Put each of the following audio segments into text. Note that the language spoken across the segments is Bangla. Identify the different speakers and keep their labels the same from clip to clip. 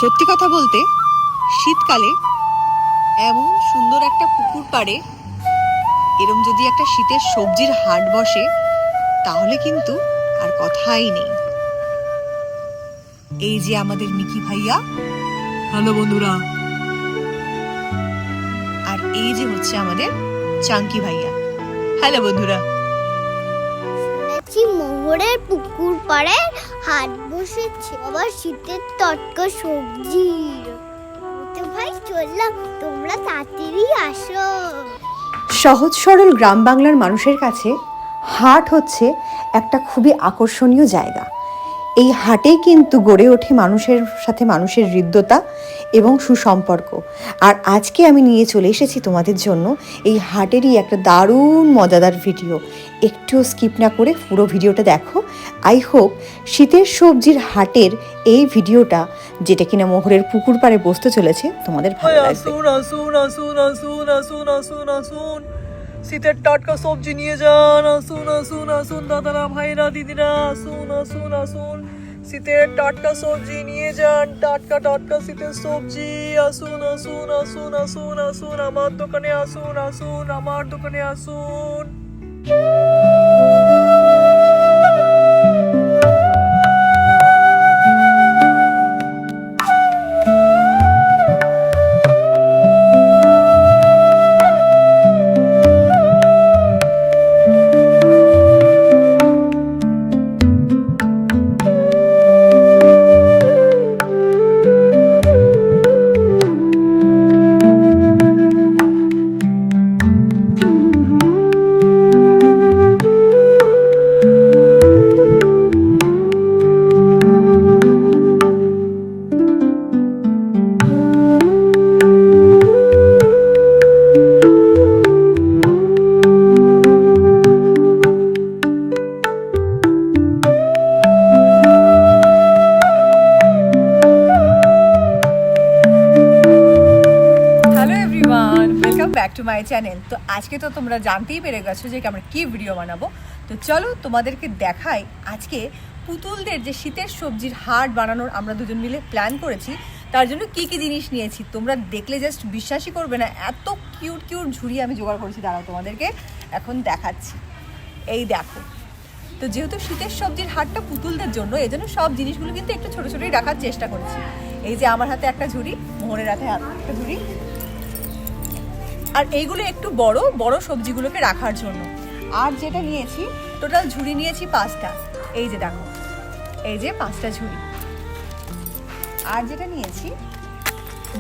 Speaker 1: সত্যি কথা বলতে শীতকালে এমন সুন্দর একটা পুকুর পাড়ে এরম যদি একটা শীতের সবজির হাট বসে তাহলে কিন্তু আর কথাই নেই। এই যে আমাদের মিকি ভাইয়া,
Speaker 2: হ্যালো বন্ধুরা,
Speaker 1: আর এই যে হচ্ছে আমাদের চাঙ্কি ভাইয়া। হ্যালো বন্ধুরা।
Speaker 3: শুনেছি মোহরের পুকুর পাড়ে হাট বসেছে, আবার শীতের টটকা সবজি। তো ভাই চললাম, তোমরা তাড়াতাড়ি আসো।
Speaker 4: সহজ সরল গ্রাম বাংলার মানুষের কাছে হাট হচ্ছে একটা খুবই আকর্ষণীয় জায়গা। এই হাটেই কিন্তু গড়ে ওঠে মানুষের সাথে মানুষের হৃদ্যতা এবং সুসম্পর্ক। আর আজকে আমি নিয়ে চলে এসেছি তোমাদের জন্য এই হাটেরই একটা দারুণ মজাদার ভিডিও। একটুও স্কিপ না করে পুরো ভিডিওটা দেখো। আই হোপ শীতের সবজির হাটের এই ভিডিওটা, যেটা কিনা মোহরের পুকুর পাড়ে বসতে চলেছে, তোমাদের ভালো লাগবে।
Speaker 2: আসুন আসুন আসুন আসুন আসুন আসুন আসুন, শীতের টাটকা সবজি নিয়ে যান। আসুন আসুন আসুন দাদারা, ভাইরা, দিদিরা, আসুন আসুন আসুন, শীতের টাটকা সবজি নিয়ে যান। টাটকা টাটকা শীতের সবজি। আসুন আসুন আসুন আসুন আসুন, আমার দোকানে আসুন, আসুন আমার দোকানে আসুন।
Speaker 1: Back to my channel. তো আজকে তো তোমরা জানতেই পেরে গেছো যে আমরা কি ভিডিও বানাবো। তো চলো তোমাদেরকে দেখাই আজকে পুতুলদের যে শীতের সবজির হাট বানানোর আমরা দুজন মিলে প্ল্যান করেছি, তার জন্য কি কি জিনিস নিয়েছি তোমরা দেখলে জাস্ট বিশ্বাসই করবে না। এত কিউট কিউট ঝুড়ি আমি জোগাড় করেছি, দাঁড়াও তোমাদেরকে এখন দেখাচ্ছি। এই দেখো, তো যেহেতু শীতের সবজির হাটটা পুতুলদের জন্য, এই জন্য সব জিনিসগুলো কিন্তু একটু ছোটো ছোটোই রাখার চেষ্টা করেছি। এই যে আমার হাতে একটা ঝুড়ি, মোহরের হাতে একটা ঝুড়ি, আর এইগুলো একটু বড় বড় সবজিগুলোকে রাখার জন্য। আর যেটা নিয়েছি, টোটাল ঝুড়ি নিয়েছি 5টা। এই যে দেখো, এই যে 5টা ঝুড়ি। আর যেটা নিয়েছি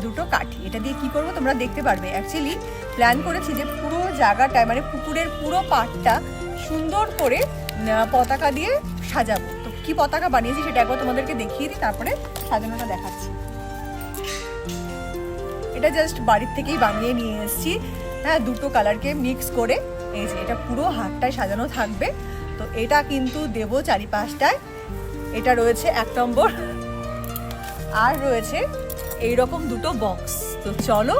Speaker 1: 2টো কাঠি। এটা দিয়ে কি করব তোমরা দেখতে পারবে। অ্যাকচুয়ালি প্ল্যান করেছি যে পুরো জায়গাটায়, মানে পুকুরের পুরো পাড়টা সুন্দর করে পতাকা দিয়ে সাজাবো। তো কি পতাকা বানিয়েছি সেটা একবার তোমাদেরকে দেখিয়ে দিই, তারপরে সাজানোটা দেখাচ্ছি। এটা জাস্ট বাড়ির থেকেই বানিয়ে নিয়ে এসেছি, হ্যাঁ, 2টো কালারকে মিক্স করে। এই যে এটা পুরো হাটটায় সাজানো থাকবে। তো এটা কিন্তু দেবো চারিপাশটায়। এটা রয়েছে 1 নম্বর, আর রয়েছে এইরকম 2টো বক্স। তো চলো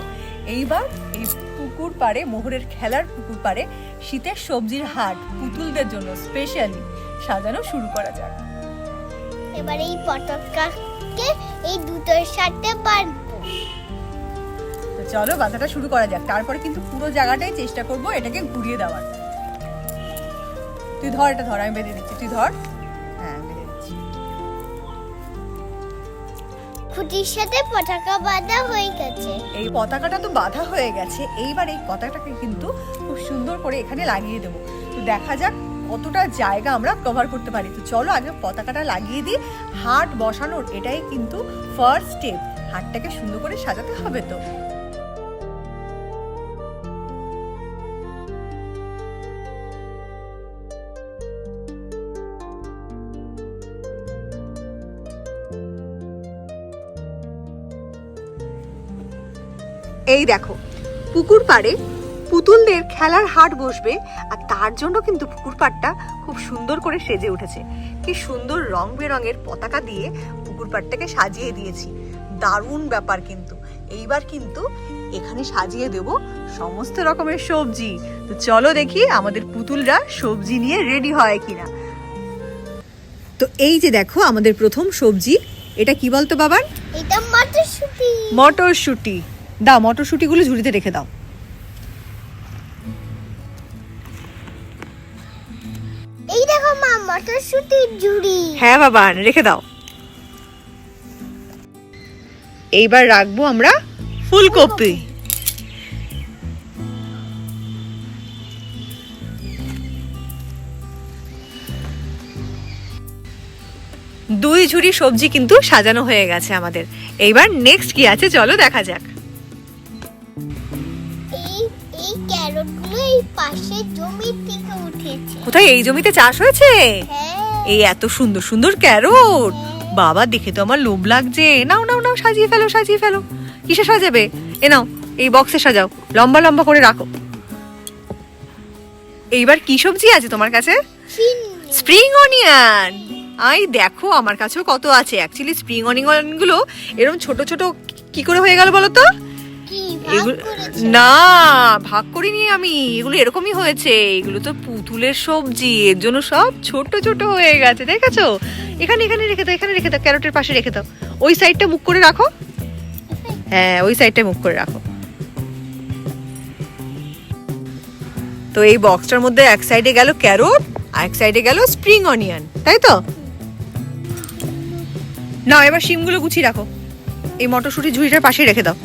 Speaker 1: এইবার এই পুকুর পাড়ে, মোহরের খেলার পুকুর পাড়ে শীতের সবজির হাট পুতুলদের জন্য স্পেশালি সাজানো শুরু করা যাক।
Speaker 3: এবার এই পতাকাকে এই দুটোর সাথে বাঁধবো।
Speaker 1: চলো বাঁধাটা শুরু করা যাক। তারপরে কিন্তু পুরো জায়গাটাই চেষ্টা করবো এটাকে ঘুরিয়ে দেওয়ার। তুই ধর, এটা ধর, আমি বেঁধে দিচ্ছি, তুই ধর। হ্যাঁ, বেঁধে দিচ্ছি।
Speaker 3: খুঁটির সাথে পতাকা বাঁধা হয়ে গেছে।
Speaker 1: এই পতাকাটা তো বাঁধা হয়ে গেছে। এইবার এই পতাকাটাকে কিন্তু খুব সুন্দর করে এখানে লাগিয়ে দেবো। তো দেখা যাক কতটা জায়গা আমরা কভার করতে পারি। তো চলো আগে পতাকাটা লাগিয়ে দিই। হাট বসানোর এটাই কিন্তু ফার্স্ট স্টেপ। হাটটাকে সুন্দর করে সাজাতে হবে। তো এই দেখো, পুকুর পাড়ে পুতুলদের খেলার হাট বসবে, আর তার জন্য কিন্তু পুকুর পাড়টা খুব সুন্দর করে সেজে উঠেছে। কি সুন্দর রং বেরঙের পতাকা দিয়ে পুকুর পাড়টাকে সাজিয়ে দিয়েছি। দারুণ ব্যাপার। কিন্তু এইবার কিন্তু এখানে সাজিয়ে দেব সমস্ত রকমের সবজি। তো চলো দেখি আমাদের পুতুলরা সবজি নিয়ে রেডি হয় কিনা। তো এই যে দেখো আমাদের প্রথম সবজি, এটা কি বলতো বাবার?
Speaker 3: এটা মটরশুঁটি।
Speaker 1: মটরশুঁটি দাও, মটরশুঁটিগুলো ঝুড়িতে রেখে দাও।
Speaker 3: এই দেখো মা, মটরশুঁটির ঝুড়ি।
Speaker 1: হ্যাঁ বাবা, রেখে দাও। এইবার রাখবো আমরা ফুলকপি। দুই ঝুড়ি সবজি কিন্তু সাজানো হয়ে গেছে আমাদের। এইবার নেক্সট কি আছে চলো দেখা যাক।
Speaker 3: এই এই ক্যারটগুলো এই পাশে জমি থেকে উঠেছে।
Speaker 1: কোথায়? এই জমিতে চাষ হয়েছে?
Speaker 3: হ্যাঁ।
Speaker 1: এই এত সুন্দর সুন্দর ক্যারট, বাবা দেখে তো আমার লোভ লাগছে। নাও নাও নাও, সাজিয়ে ফেলো সাজিয়ে ফেলো। কিসে সাজাবে? এ নাও, এই বক্সে সাজাও, লম্বা লম্বা করে রাখো। এইবার কি সবজি আছে তোমার কাছে? Spring onion. আই দেখো, আমার কাছেও কত আছে। অ্যাকচুয়ালি স্প্রিং অনিয়ন গুলো এরকম ছোট ছোট কি করে হয়ে গেল বলো তো?
Speaker 3: কি ভাগ
Speaker 1: এগুলো
Speaker 3: করেছে?
Speaker 1: না, ভাগ করিনি আমি, এগুলো এরকমই হয়েছে। এগুলো তো পুতুলের সবজি, এর জন্য সব ছোট ছোট হয়ে গেছে, দেখেছো? এখানে এখানে রেখে দাও, এখানে রেখে দাও, ক্যারটের পাশে রেখে দাও। ওই সাইডটা মুখ করে রাখো। হ্যাঁ, ওই সাইডটা মুখ করে রাখো। তো এই বক্সটার মধ্যে এক সাইডে গেল ক্যারট, আর এক সাইডে গেল স্প্রিং অনিয়ন, তাই তো? নাও এবার শিমগুলো গুছিয়ে রাখো, এই মটরশুঁটি ঝুড়িটার পাশে রেখে দাও।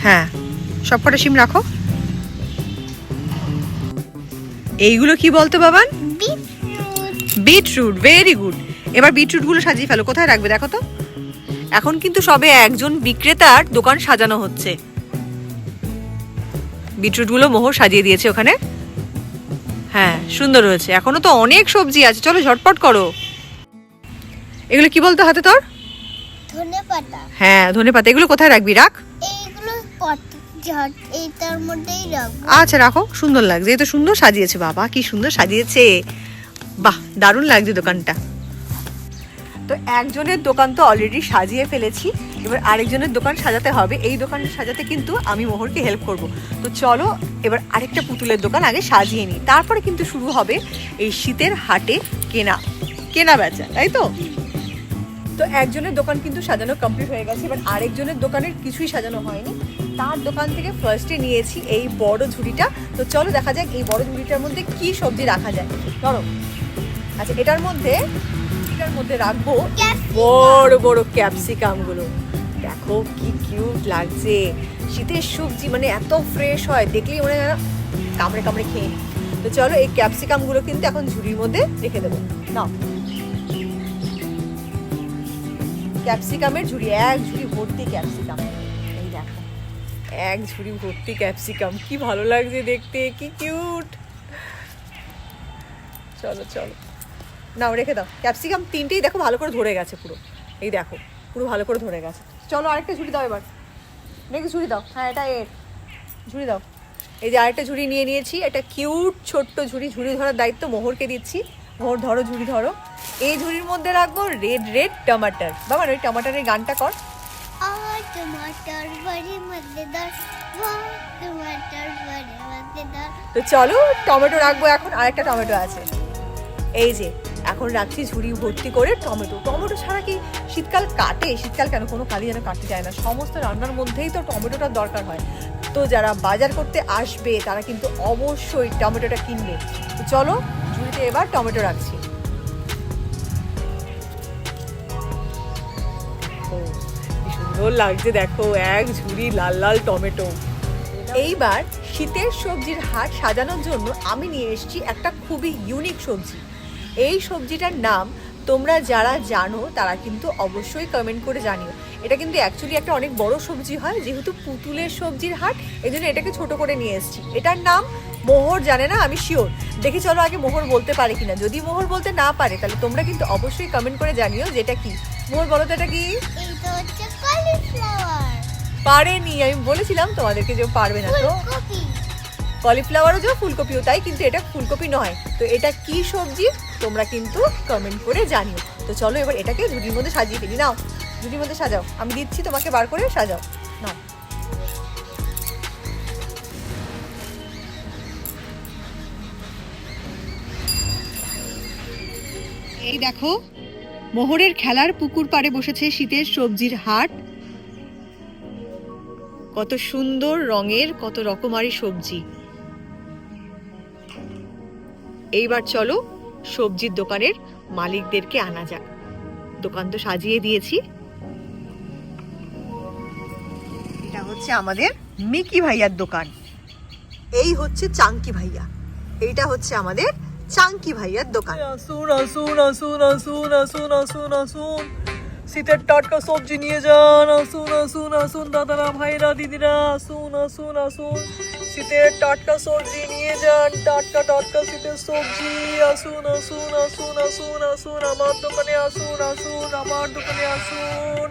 Speaker 1: হ্যাঁ, সবকটা শিম রাখো। এইগুলো কি বলতো বাবান? বিটরুট। Very good. এবার বিটরুট গুলো সাজিয়ে ফেলো। কোথায় রাখবে দেখো তো? এখন কিন্তু সবে একজন বিক্রেতার দোকান সাজানো হচ্ছে। বিটরুট গুলো মোহর সাজিয়ে দিয়েছে ওখানে। হ্যাঁ, সুন্দর হয়েছে। এখনো তো অনেক সবজি আছে, চলো ঝটপট করো। এগুলো কি বলতো হাতে তোর?
Speaker 3: ধনেপাতা।
Speaker 1: হ্যাঁ, ধনেপাতা। এগুলো কোথায় রাখবি? রাখ।
Speaker 3: এইগুলো এইটার মধ্যেই রাখবো।
Speaker 1: আচ্ছা রাখো, সুন্দর লাগছে। এই তো সুন্দর সাজিয়েছে, বাবা কি সুন্দর সাজিয়েছে, বাহ দারুণ লাগছে দোকানটা। তো একজনের দোকান তো অলরেডি সাজিয়ে ফেলেছি, এবার আরেকজনের দোকান সাজাতে হবে। এই দোকান সাজাতে কিন্তু আমি মোহরকে হেল্প করব। তো চলো এবার আরেকটা পুতুলের দোকান আগে সাজিয়ে নিই, তারপরে কিন্তু শুরু হবে এই শীতের হাটে কেনা বেচা, তাই তো? তো একজনের দোকান কিন্তু সাজানো কমপ্লিট হয়ে গেছে, এবার আরেকজনের দোকানের কিছুই সাজানো হয়নি। তার দোকান থেকে ফার্স্টে নিয়েছি এই বড় ঝুড়িটা। তো চলো দেখা যাক এই বড় ঝুড়িটার মধ্যে কি সবজি রাখা যায়। ধরো, আচ্ছা এটার মধ্যে রাখবো বড় বড় ক্যাপসিকাম গুলো। দেখো কি কিউট লাগছে। শীতের সবজি মানে এত ফ্রেশ হয়, দেখলেই মনে হয় কামড়ে কামড়ে খেয়ে নিই। তো চলো এই ক্যাপসিকাম গুলো কিন্তু এখন ঝুড়ির মধ্যে রেখে দেবো। নাও, ক্যাপসিকামের ঝুড়ি, এক ঝুড়ি ভর্তি ক্যাপসিকাম। এই দেখো, এক ঝুড়ি ভর্তি ক্যাপসিকাম, কি ভালো লাগছে দেখতে, কি কিউট। চলো চলো, নাও রেখে দাও। ক্যাপসিকাম তিনটেই দেখো ভালো করে ধরে গেছে পুরো। এই দেখো পুরো ভালো করে ধরে গেছে। চলো আরেকটা ঝুড়ি দাও এবার। নেক্সট ঝুড়ি দাও। হ্যাঁ, এটা এর ঝুড়ি দাও। এই যে আরেকটা ঝুড়ি নিয়ে নিয়েছি, এটা কিউট ছোট্ট ঝুড়ি। ঝুড়ি ধরার দায়িত্ব মোহরকে দিচ্ছি। মোহর ধরো, ঝুড়ি ধরো। এই ঝুড়ির মধ্যে রাখবো রেড রেড টমাটার। বাবা ওই টমাটারের গানটা কর।
Speaker 3: টমাটার বাড়ি মধ্যেদার, টমাটার বাড়ি মধ্যেদার।
Speaker 1: তো চলো টমেটো রাখবো এখন। আরেকটা টমেটো আছে, এই যে এখন রাখছি ঝুড়ি ভর্তি করে টমেটো। টমেটো ছাড়া কি শীতকাল কাটে? শীতকাল কেন, কোনো কালই যেন কাটতে যায় না। সমস্ত রান্নার মধ্যেই তো টমেটোটার দরকার হয়। তো যারা বাজার করতে আসবে তারা কিন্তু অবশ্যই টমেটোটা কিনবে। তো চলো ঝুড়িতে এবার টমেটো রাখছি। কি সুন্দর লাগছে দেখো, এক ঝুড়ি লাল লাল টমেটো। এইবার শীতের সবজির হাট সাজানোর জন্য আমি নিয়ে এসেছি একটা খুবই ইউনিক সবজি। এই সবজিটার নাম তোমরা যারা জানো তারা কিন্তু অবশ্যই কমেন্ট করে জানিও। এটা কিন্তু অ্যাকচুয়ালি একটা অনেক বড় সবজি হয়, যেহেতু পুতুলের সবজির হাট এই জন্য এটাকে ছোট করে নিয়ে এসেছি। এটার নাম মোহর জানে না, আমি শিওর। দেখি চলো আগে মোহর বলতে পারে কিনা। যদি মোহর বলতে না পারে তাহলে তোমরা কিন্তু অবশ্যই কমেন্ট করে জানিও যে এটা কি। মোহর বলো তো এটা কি?
Speaker 3: এইটা হচ্ছে কলিফ্লাওয়ার।
Speaker 1: পারেনি, আমি বলেছিলাম তোমাদেরকে যে পারবে না। তো
Speaker 3: ফুলকপি।
Speaker 1: কলিফ্লাওয়ারও যে ফুলকপিও তাই, কিন্তু এটা ফুলকপি নয়। তো এটা কি সবজি তোমরা কিন্তু কমেন্ট করে জানিও। তো চলো এবার এটাকে ঝুড়ির মধ্যে সাজিয়ে ফেলি। নাও ঝুড়ির মধ্যে সাজাও, আমি দিচ্ছি তোমাকে বার করে সাজাও। নাও, এই দেখো মোহরের খেলার পুকুর পাড়ে বসেছে শীতের সবজির হাট। কত সুন্দর রঙের কত রকমারি সবজি। এইবার চলো সবজির দোকানের মালিকদেরকে আনা যাক। দোকান তো সাজিয়ে দিয়েছি। এটা হচ্ছে আমাদের মিকি ভাইয়ার দোকান। এই হচ্ছে চাঙ্কি ভাইয়া। এইটা হচ্ছে আমাদের চাঙ্কি ভাইয়ার দোকান।
Speaker 2: আসুন আসুন আসুন আসুন আসুন আসুন আসুন, শীতের টাটকা সবজি নিয়ে যান। আসুন আসুন আসুন দাদারা ভাইরা দিদিরা, আসুন আসুন আসুন, শীতের টাটকা সবজি নিয়ে যান। টাটকা টাটকা শীতের সবজি। আসুন আসুন আসুন আসুন আসুন, আমার দোকানে আসুন আসুন, আমার দোকানে আসুন।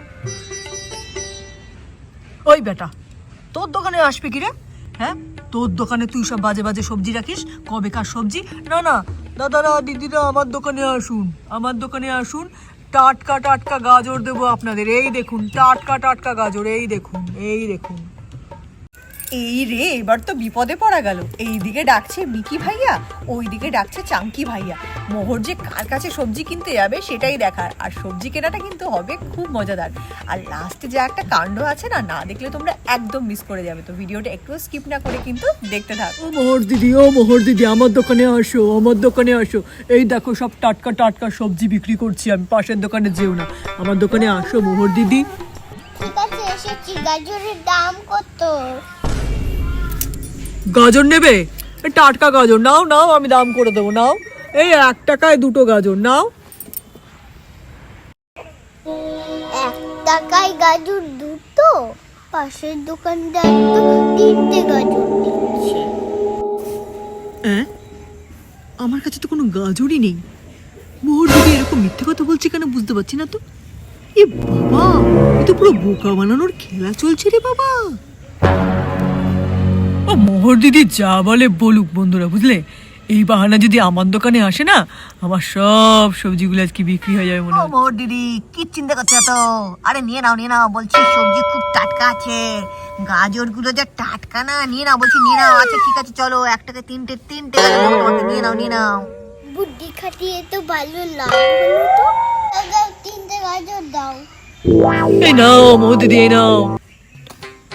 Speaker 2: ওই বেটা, তোর দোকানে আসবে কি রে? হ্যাঁ, তোর দোকানে তুই সব বাজে বাজে সবজি রাখিস। কবেকার সবজি? না না দাদারা দিদিরা, আমার দোকানে আসুন, আমার দোকানে আসুন। টাটকা টাটকা গাজর দেবো আপনাদের। এই দেখুন টাটকা টাটকা গাজর, এই দেখুন এই দেখুন।
Speaker 1: এই রে, এবার তো বিপদে পড়া গেল। এইদিকে ডাকছে মিকি ভাইয়া, ওইদিকে ডাকছে চাঙ্কি ভাইয়া। মোহর যে কার কাছে সবজি কিনতে যাবে সেটাই দেখার। আর সবজি কেনাটা কিন্তু হবে খুব মজাদার। আর লাস্টে যে একটা কাণ্ড আছে না, না দেখলে তোমরা একদম মিস করে যাবে। তো ভিডিওটা একটু স্কিপ না করে কিন্তু দেখতে থাকো।
Speaker 2: ও মোহর দিদি আমার দোকানে আসো, আমার দোকানে আসো। এই দেখো সব টাটকা টাটকা সবজি বিক্রি করছি আমি। পাশের দোকানে যেও না, আমার দোকানে আসো মোহর দিদি।
Speaker 3: ঠিক আছে, এসেছি। গাজরের দাম কত?
Speaker 2: গাজর নেবে? টাটকা গাজর নাও নাও, আমি দাম করে দেবো। নাও, এই 1 টাকায় 2টো গাজর নাও।
Speaker 3: 1 টাকায় গাজর 2টো? পাশের দোকানদার তো 3টে গাজর দিচ্ছে।
Speaker 2: হ্যাঁ, আমার কাছে তো কোনো গাজরই নেই। মোহর দিদি এরকম মিথ্যে কথা বলছে কেন বুঝতে পারছি না তো। এ বাবা, এ তো পুরো বোকা বানানোর খেলা চলছে রে বাবা। ও মোহর দিদি যা বলে বলুক বন্ধুরা, বুঝলে? এই বাহানা যদি আমার দোকানে আসে না, আমার সব সবজিগুলো আজকে বিক্রি হয়ে যাবে মনে হয়।
Speaker 5: মোহর দিদি কি চিন্তা করছো তো? আরে নিয়ে নাও বলছি, সবজি খুব টাটকা আছে। গাজরগুলো যা টাটকা না, নিয়ে নাও বলছি, নিয়ে নাও। আচ্ছা ঠিক আছে, চলো 1 টাকা 3টে গাজর তোমাকে নিয়ে নাও।
Speaker 3: বুদ্ধি খাটিয়ে তো ভালো লাভ হলো তো। দাদা 3টে গাজর দাও।
Speaker 2: এই নাও মোহর দিদি, এই নাও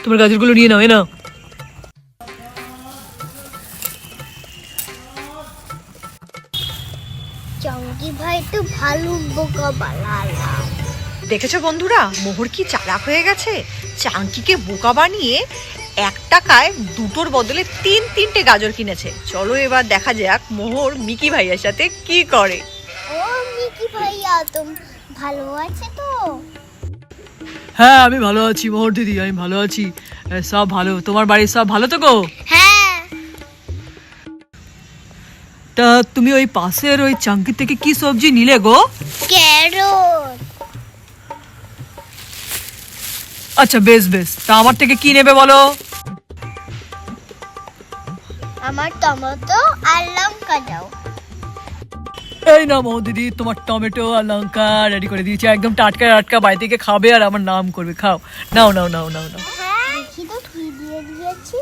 Speaker 2: তোমার গাজরগুলো নিয়ে নাও, এই নাও।
Speaker 3: চাঙ্কি ভাই তো ভালো বোকা বানালা।
Speaker 1: দেখেছো বন্ধুরা, মোহর কি চালাক হয়ে গেছে। চাঙ্কিকে বোকা বানিয়ে 1 টাকায় 2টোর বদলে 3টে গাজর কিনেছে। চলো এবার দেখা যাক মোহর মিকি ভাইয়ার সাথে কি করে।
Speaker 3: ও মিকি ভাইয়া, তুমি ভালো আছে তো?
Speaker 2: হ্যাঁ আমি ভালো আছি মোহর দিদি, আমি ভালো আছি। সব ভালো। তোমার বাড়ির সব ভালো তো গো?
Speaker 3: হ্যাঁ।
Speaker 2: তা তুমি ওই পাশের ওই চাঙ্কি থেকে কি সবজি নিলে গো?
Speaker 3: ক্যারট।
Speaker 2: আচ্ছা বেশ বেশ, তা আমার থেকে কি নেবে বলো?
Speaker 3: আমার টমেটো আর লঙ্কা দাও।
Speaker 2: এই না মোহর দিদি, তোমার টমেটো আর লঙ্কা রেডি করে দিয়েছি, একদম টাটকা টাটকা। বাড়ি থেকে খাবে আর আমার নাম করবে। খাও, নাও নাও নাও নাও নাও।
Speaker 3: হ্যাঁ, দেখি তো কি দিয়ে দিয়েছি।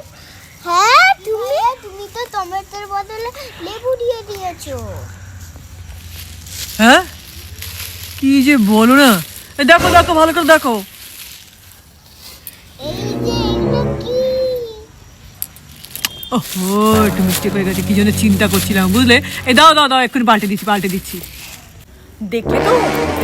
Speaker 3: হ্যাঁ, তুমি তো টমেটোর বদলে লেবু দিয়ে দিয়েছো।
Speaker 2: হ্যাঁ, কি যে বলো না। দেখো দেখো ভালো করে দেখো।
Speaker 3: এই যে এগুলো কি?
Speaker 2: ওহো, একটু মিস্টেক হয়ে গেছে, কি জন্য চিন্তা করছিলাম বুঝলে। এই দাও দাও দাও, এক্ষুনি পাল্টে দিচ্ছি।
Speaker 1: দেখলে তো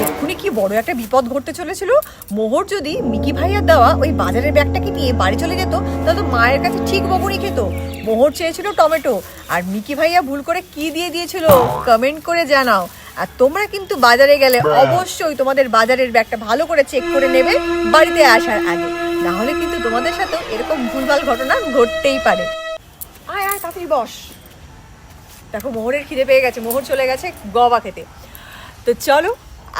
Speaker 1: এক্ষুনি কি বড় একটা বিপদ ঘটতে চলেছিল। মোহর যদি মিকি ভাইয়ার দেওয়া ওই বাজারের ব্যাগটাকে নিয়ে বাড়ি চলে যেত, তাহলে তো মায়ের কাছে ঠিক বকুনি খেত। মোহর চেয়েছিল টমেটো, আর মিকি ভাইয়া ভুল করে কি দিয়ে দিয়েছিল কমেন্ট করে জানাও। আর তোমরা কিন্তু বাজারে গেলে অবশ্যই তোমাদের বাজারের ব্যাগটা ভালো করে চেক করে নেবে বাড়িতে আসার আগে, না হলে কিন্তু তোমাদের সাথে এরকম ভুলভাল ঘটনা ঘটতেই পারে। আয় আয় তাড়াতাড়ি বস। দেখো মোহরের খিদে পেয়ে গেছে, মোহর চলে গেছে গবা খেতে। তো চলো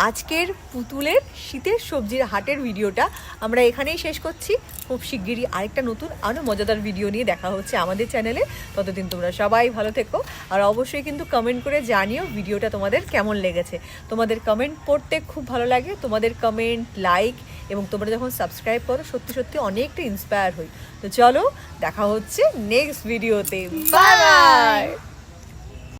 Speaker 1: আজকের পুতুলের শীতের সবজির হাটের ভিডিওটা আমরা এখানেই শেষ করছি। খুব শিগগিরই আরেকটা নতুন আরও মজাদার ভিডিও নিয়ে দেখা হচ্ছে আমাদের চ্যানেলে। ততদিন তোমরা সবাই ভালো থেকো, আর অবশ্যই কিন্তু কমেন্ট করে জানিও ভিডিওটা তোমাদের কেমন লেগেছে। তোমাদের কমেন্ট পড়তে খুব ভালো লাগে। তোমাদের কমেন্ট, লাইক এবং তোমরা যখন সাবস্ক্রাইব করো সত্যি সত্যি অনেকটা ইন্সপায়ার হই। তো চলো দেখা হচ্ছে নেক্সট ভিডিওতে। Bye bye.